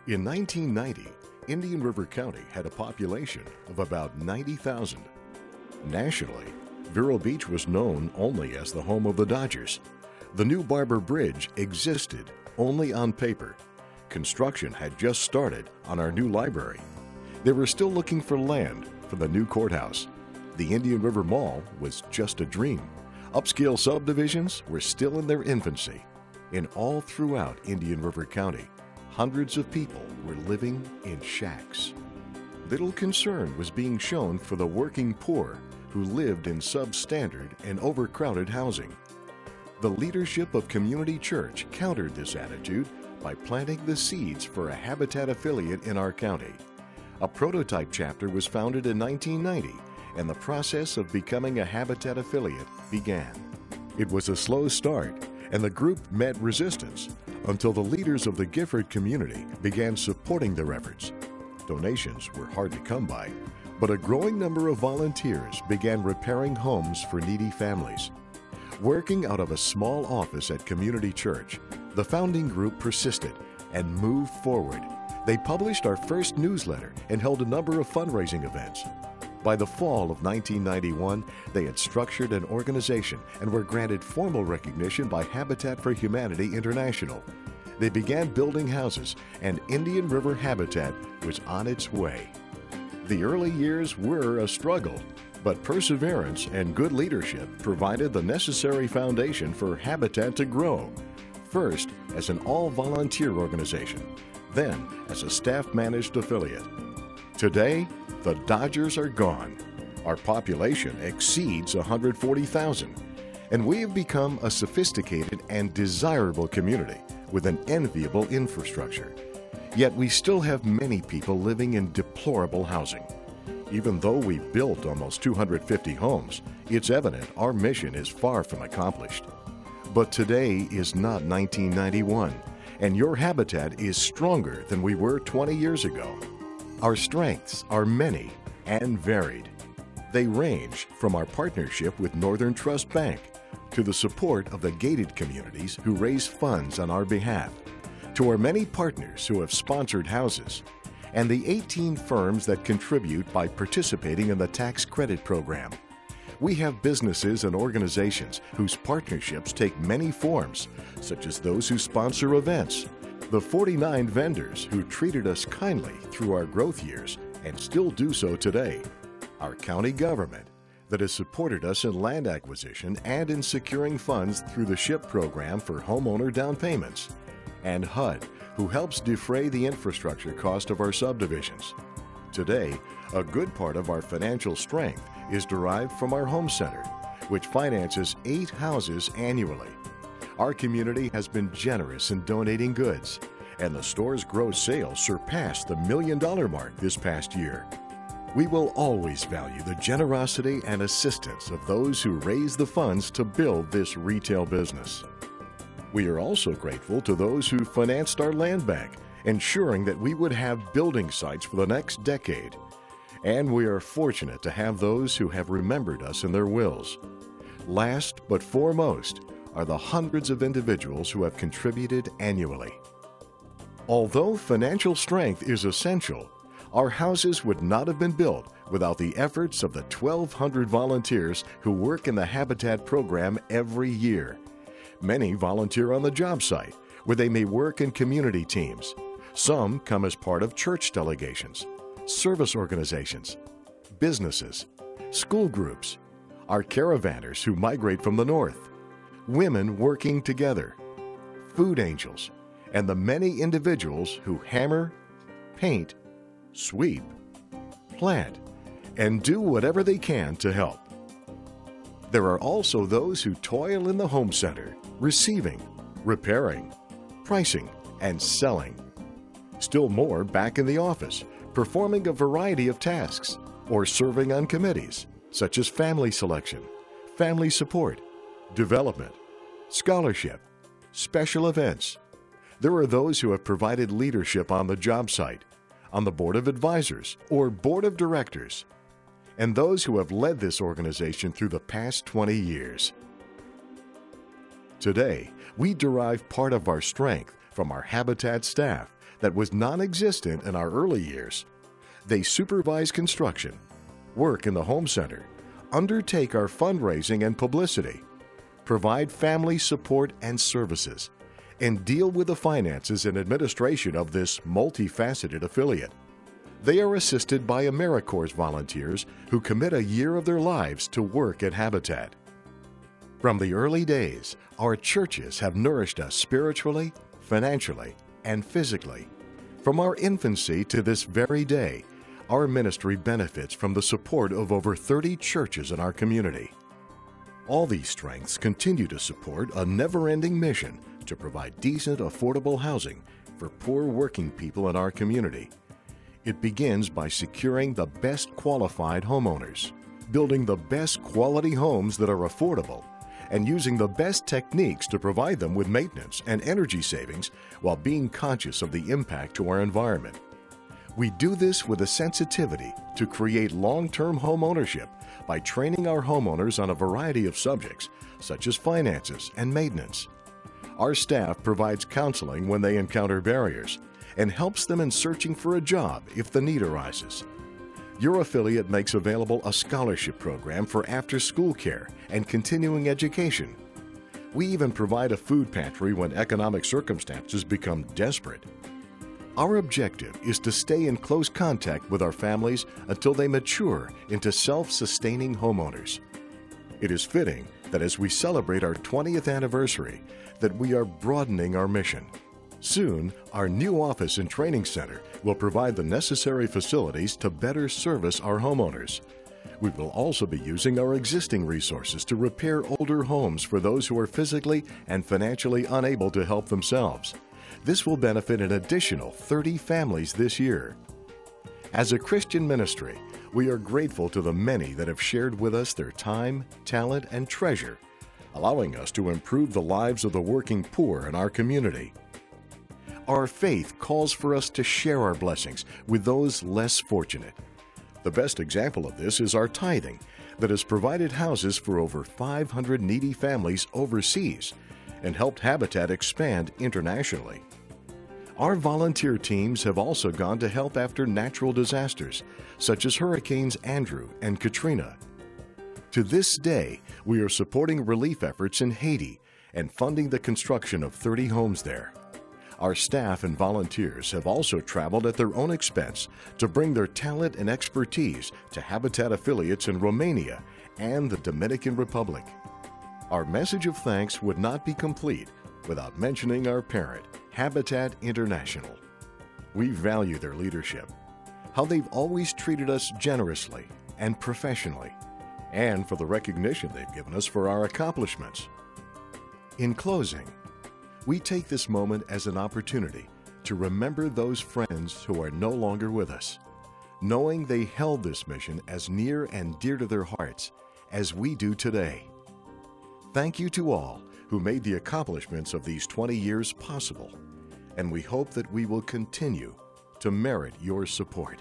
In 1990, Indian River County had a population of about 90,000. Nationally, Vero Beach was known only as the home of the Dodgers. The new Barber Bridge existed only on paper. Construction had just started on our new library. They were still looking for land for the new courthouse. The Indian River Mall was just a dream. Upscale subdivisions were still in their infancy. And all throughout Indian River County, hundreds of people were living in shacks. Little concern was being shown for the working poor who lived in substandard and overcrowded housing. The leadership of Community Church countered this attitude by planting the seeds for a Habitat affiliate in our county. A prototype chapter was founded in 1990, and the process of becoming a Habitat affiliate began. It was a slow start, and the group met resistance until the leaders of the Gifford community began supporting their efforts. Donations were hard to come by, but a growing number of volunteers began repairing homes for needy families. Working out of a small office at Community Church, the founding group persisted and moved forward. They published our first newsletter and held a number of fundraising events. By the fall of 1991, they had structured an organization and were granted formal recognition by Habitat for Humanity International. They began building houses, and Indian River Habitat was on its way. The early years were a struggle, but perseverance and good leadership provided the necessary foundation for Habitat to grow. First, as an all-volunteer organization, then as a staff-managed affiliate. Today, the Dodgers are gone. Our population exceeds 140,000, and we have become a sophisticated and desirable community with an enviable infrastructure. Yet we still have many people living in deplorable housing. Even though we built almost 250 homes, it's evident our mission is far from accomplished. But today is not 1991, and your Habitat is stronger than we were 20 years ago. Our strengths are many and varied. They range from our partnership with Northern Trust Bank to the support of the gated communities who raise funds on our behalf, to our many partners who have sponsored houses, and the 18 firms that contribute by participating in the tax credit program. We have businesses and organizations whose partnerships take many forms, such as those who sponsor events, the 49 vendors who treated us kindly through our growth years and still do so today, our county government that has supported us in land acquisition and in securing funds through the SHIP program for homeowner down payments, and HUD, who helps defray the infrastructure cost of our subdivisions. Today, a good part of our financial strength is derived from our home center, which finances 8 houses annually. Our community has been generous in donating goods, and the store's gross sales surpassed the $1 million mark this past year. We will always value the generosity and assistance of those who raise the funds to build this retail business. We are also grateful to those who financed our land bank, ensuring that we would have building sites for the next decade. And we are fortunate to have those who have remembered us in their wills. Last but foremost are the hundreds of individuals who have contributed annually. Although financial strength is essential, our houses would not have been built without the efforts of the 1,200 volunteers who work in the Habitat program every year. Many volunteer on the job site, where they may work in community teams. Some come as part of church delegations, service organizations, businesses, school groups, our caravanners who migrate from the north, women working together, food angels, and the many individuals who hammer, paint, sweep, plant, and do whatever they can to help. There are also those who toil in the home center, receiving, repairing, pricing, and selling. Still more back in the office, performing a variety of tasks, or serving on committees, such as family selection, family support, development, scholarship, special events. There are those who have provided leadership on the job site, on the board of advisors or board of directors, and those who have led this organization through the past 20 years. Today, we derive part of our strength from our Habitat staff that was non-existent in our early years. They supervise construction, work in the home center, undertake our fundraising and publicity, provide family support and services, and deal with the finances and administration of this multifaceted affiliate. They are assisted by AmeriCorps volunteers who commit a year of their lives to work at Habitat. From the early days, our churches have nourished us spiritually, financially, and physically. From our infancy to this very day, our ministry benefits from the support of over 30 churches in our community. All these strengths continue to support a never-ending mission to provide decent, affordable housing for poor working people in our community. It begins by securing the best qualified homeowners, building the best quality homes that are affordable, and using the best techniques to provide them with maintenance and energy savings while being conscious of the impact to our environment. We do this with a sensitivity to create long-term home ownership by training our homeowners on a variety of subjects, such as finances and maintenance. Our staff provides counseling when they encounter barriers and helps them in searching for a job if the need arises. Your affiliate makes available a scholarship program for after-school care and continuing education. We even provide a food pantry when economic circumstances become desperate. Our objective is to stay in close contact with our families until they mature into self-sustaining homeowners. It is fitting that as we celebrate our 20th anniversary, that we are broadening our mission. Soon, our new office and training center will provide the necessary facilities to better service our homeowners. We will also be using our existing resources to repair older homes for those who are physically and financially unable to help themselves. This will benefit an additional 30 families this year. As a Christian ministry, we are grateful to the many that have shared with us their time, talent, and treasure, allowing us to improve the lives of the working poor in our community. Our faith calls for us to share our blessings with those less fortunate. The best example of this is our tithing that has provided houses for over 500 needy families overseas and helped Habitat expand internationally. Our volunteer teams have also gone to help after natural disasters, such as Hurricanes Andrew and Katrina. To this day, we are supporting relief efforts in Haiti and funding the construction of 30 homes there. Our staff and volunteers have also traveled at their own expense to bring their talent and expertise to Habitat affiliates in Romania and the Dominican Republic. Our message of thanks would not be complete without mentioning our parent, Habitat International. We value their leadership, how they've always treated us generously and professionally, and for the recognition they've given us for our accomplishments. In closing, we take this moment as an opportunity to remember those friends who are no longer with us, knowing they held this mission as near and dear to their hearts as we do today. Thank you to all who made the accomplishments of these 20 years possible, and we hope that we will continue to merit your support.